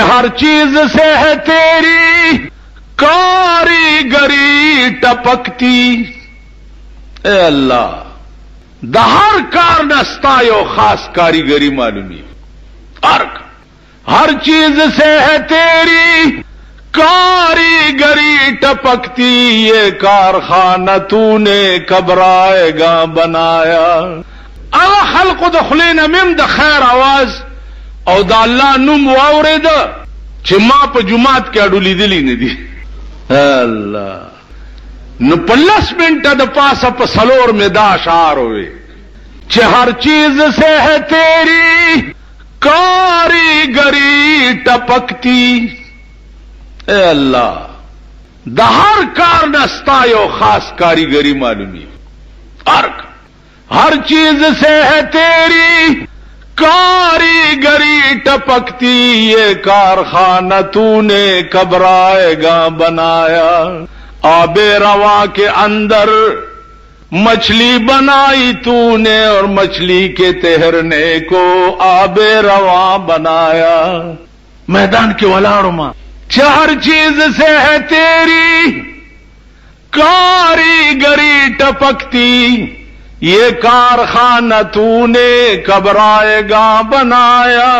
ہر چیز سے ہے تیری کاریگری ٹپکتی. اے اللہ دہر کار نستا یو خاص کاریگری معلومی. ہر چیز سے ہے تیری کاریگری ٹپکتی. یہ کارخانہ تو نے کبرائے گا بنایا. خلق دخلین مم د خیر آواز او دا اللہ نم واورد چھ ما پا جماعت کے اڈو لیدلی ندی. اللہ نو پلس منٹ دا پاسا پا سلور میں دا اشعار ہوئے چھ ہر چیز سے ہے تیری کاریگری ٹپکتی. اے اللہ دہر کار نستا یو خاص کاریگری معلومی. ہر چیز سے ہے تیری کاریگری ٹپکتی. یہ کارخانہ تو نے کبرائے گا بنایا. آب رواں کے اندر مچھلی بنائی تو نے اور مچھلی کے تہرنے کو آب رواں بنایا. میدان کے ولاڑوں ماں ہر چیز سے ہے تیری کاریگری ٹپکتی. یہ کارخانہ تو نے کبرائے گا بنایا.